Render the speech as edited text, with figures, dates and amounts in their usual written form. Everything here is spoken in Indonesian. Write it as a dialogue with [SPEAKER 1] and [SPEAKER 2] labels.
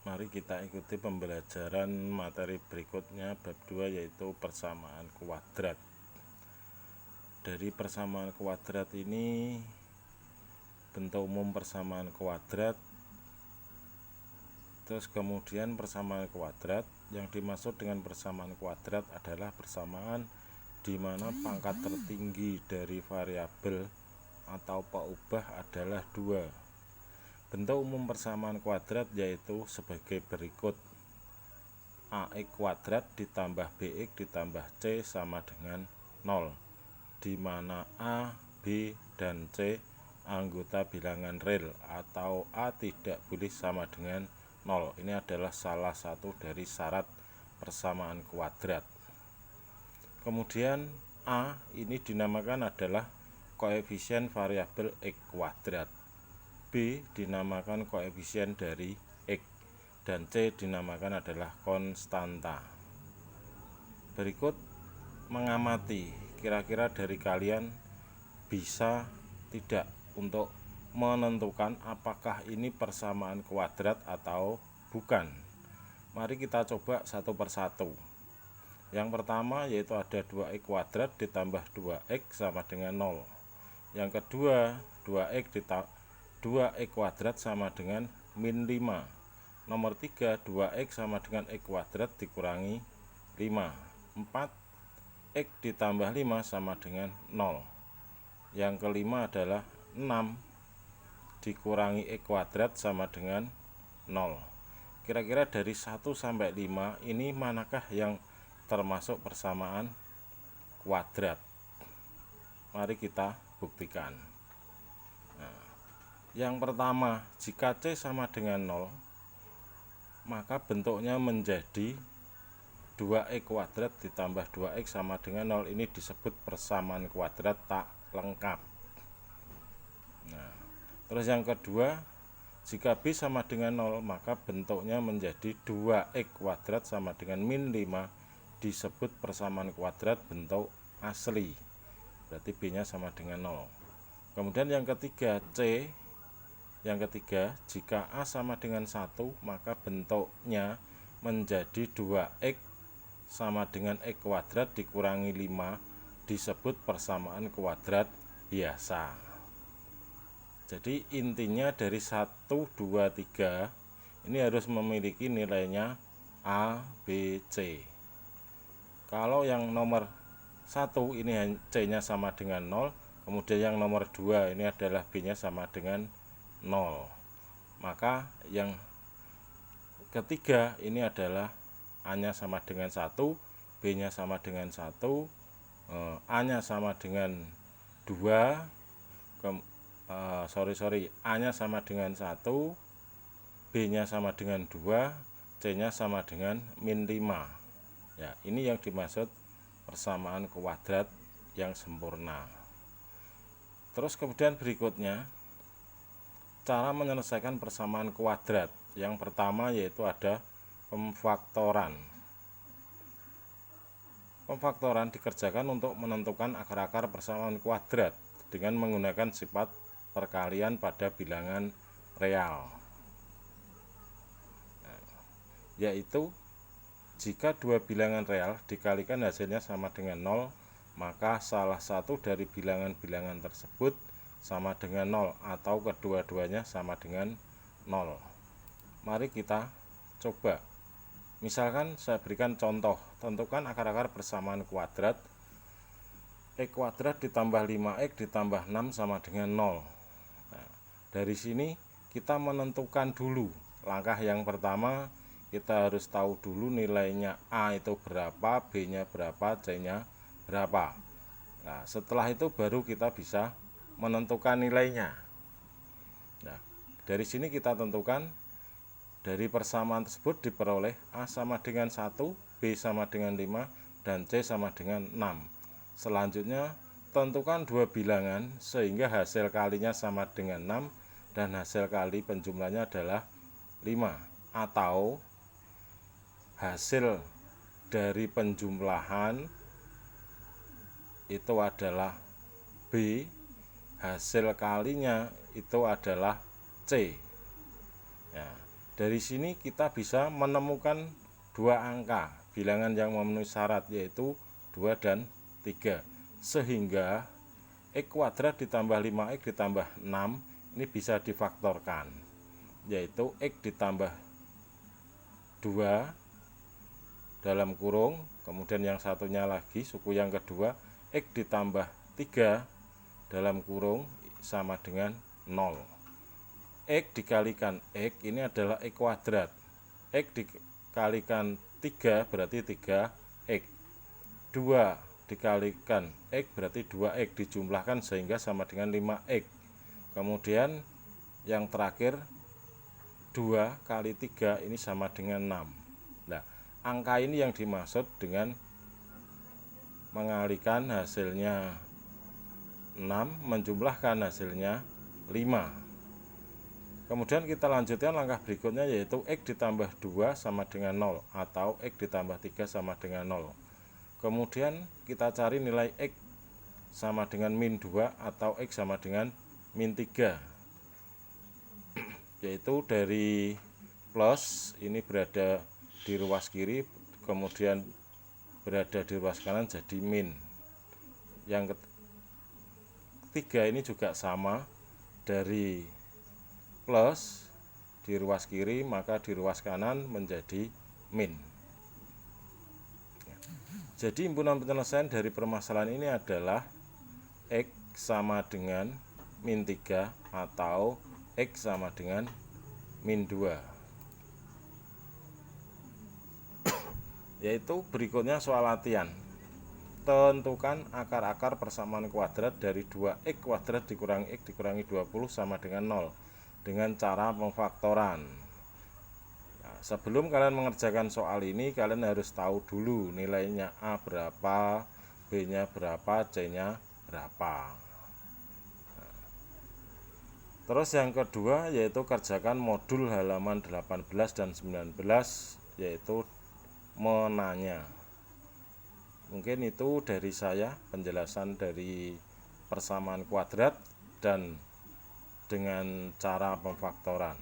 [SPEAKER 1] Mari kita ikuti pembelajaran materi berikutnya bab 2, yaitu persamaan kuadrat. Dari persamaan kuadrat ini, bentuk umum persamaan kuadrat, terus kemudian persamaan kuadrat. Yang dimaksud dengan persamaan kuadrat adalah persamaan di mana pangkat tertinggi dari variabel atau peubah adalah 2. Bentuk umum persamaan kuadrat yaitu sebagai berikut: ax kuadrat ditambah bx ditambah c sama dengan 0, di mana a, b, dan c anggota bilangan real atau a tidak boleh sama dengan 0. Ini adalah salah satu dari syarat persamaan kuadrat. Kemudian a ini dinamakan adalah koefisien variabel x kuadrat, b dinamakan koefisien dari x, dan c dinamakan adalah konstanta. Berikut mengamati, kira-kira dari kalian bisa tidak untuk menentukan apakah ini persamaan kuadrat atau bukan. Mari kita coba satu persatu. Yang pertama yaitu ada 2x kuadrat ditambah 2x sama dengan 0. Yang kedua 2x kuadrat sama dengan min 5. Nomor 3 2x sama dengan x kuadrat dikurangi 5. 4 x ditambah 5 sama dengan 0. Yang kelima adalah 6 dikurangi x kuadrat sama dengan 0. Kira-kira dari 1 sampai 5 ini manakah yang termasuk persamaan kuadrat? Mari kita buktikan. Yang pertama, jika c sama dengan 0, maka bentuknya menjadi 2x kuadrat ditambah 2x sama dengan 0. Ini disebut persamaan kuadrat tak lengkap. Terus yang kedua, jika b sama dengan 0, maka bentuknya menjadi 2x kuadrat sama dengan min 5. Disebut persamaan kuadrat bentuk asli. Berarti b-nya sama dengan 0. Kemudian yang ketiga, jika a sama dengan 1, maka bentuknya menjadi 2x sama dengan x kuadrat dikurangi 5, disebut persamaan kuadrat biasa. Jadi intinya dari 1, 2, 3 ini harus memiliki nilainya a, b, c. Kalau yang nomor 1 ini c-nya sama dengan 0, kemudian yang nomor 2 ini adalah b-nya sama dengan 0. Maka yang ketiga ini adalah a-nya sama dengan 1, b-nya sama dengan 1, a-nya sama dengan 2, a-nya sama dengan 1, b-nya sama dengan 2, c-nya sama dengan min 5. Ya, ini yang dimaksud persamaan kuadrat yang sempurna. Terus kemudian berikutnya, cara menyelesaikan persamaan kuadrat. Yang pertama yaitu ada pemfaktoran. Pemfaktoran dikerjakan untuk menentukan akar-akar persamaan kuadrat dengan menggunakan sifat perkalian pada bilangan real. Yaitu jika dua bilangan real dikalikan hasilnya sama dengan 0, maka salah satu dari bilangan-bilangan tersebut sama dengan 0 atau kedua-duanya sama dengan 0. Mari kita coba. Misalkan saya berikan contoh, tentukan akar-akar persamaan kuadrat. X kuadrat ditambah 5x ditambah 6 sama dengan 0. Nah, dari sini kita menentukan dulu. Langkah yang pertama, kita harus tahu dulu nilainya a itu berapa, b-nya berapa, c-nya berapa. Nah, setelah itu baru kita bisa menentukan nilainya. Nah, dari sini kita tentukan dari persamaan tersebut diperoleh a sama dengan 1, b sama dengan 5, dan c sama dengan 6. Selanjutnya tentukan dua bilangan sehingga hasil kalinya sama dengan 6 dan hasil kali penjumlahnya adalah 5, atau hasil dari penjumlahan itu adalah b, hasil kalinya itu adalah c. Ya, Dari sini kita bisa menemukan dua angka bilangan yang memenuhi syarat, yaitu 2 dan 3. Sehingga X kuadrat ditambah 5X ditambah 6 ini bisa difaktorkan, yaitu X ditambah 2 dalam kurung, kemudian yang satunya lagi suku yang kedua X ditambah 3 dalam kurung sama dengan 0. X dikalikan X ini adalah X kuadrat. X dikalikan 3 berarti 3X. 2 dikalikan X berarti 2X dijumlahkan sehingga sama dengan 5X. Kemudian yang terakhir 2 kali 3 ini sama dengan 6. Nah, angka ini yang dimaksud dengan mengalikan hasilnya 6 menjumlahkan hasilnya 5. Kemudian kita lanjutkan langkah berikutnya, yaitu X ditambah 2 sama dengan 0 atau X ditambah 3 sama dengan 0. Kemudian kita cari nilai X sama dengan min 2 atau X sama dengan min 3. Yaitu dari plus ini berada di ruas kiri, kemudian berada di ruas kanan jadi min. Yang ketiga ini juga sama, dari plus di ruas kiri maka di ruas kanan menjadi min. Jadi himpunan penyelesaian dari permasalahan ini adalah X sama dengan min 3 atau X sama dengan min 2. Yaitu berikutnya soal latihan. Tentukan akar-akar persamaan kuadrat dari 2X kuadrat dikurangi X dikurangi 20 sama dengan 0 dengan cara pemfaktoran. Nah, sebelum kalian mengerjakan soal ini, kalian harus tahu dulu nilainya A berapa, B nya berapa, C nya berapa. Nah, terus yang kedua yaitu kerjakan modul halaman 18 dan 19, yaitu menanya. Mungkin itu dari saya penjelasan dari persamaan kuadrat dan dengan cara pemfaktoran.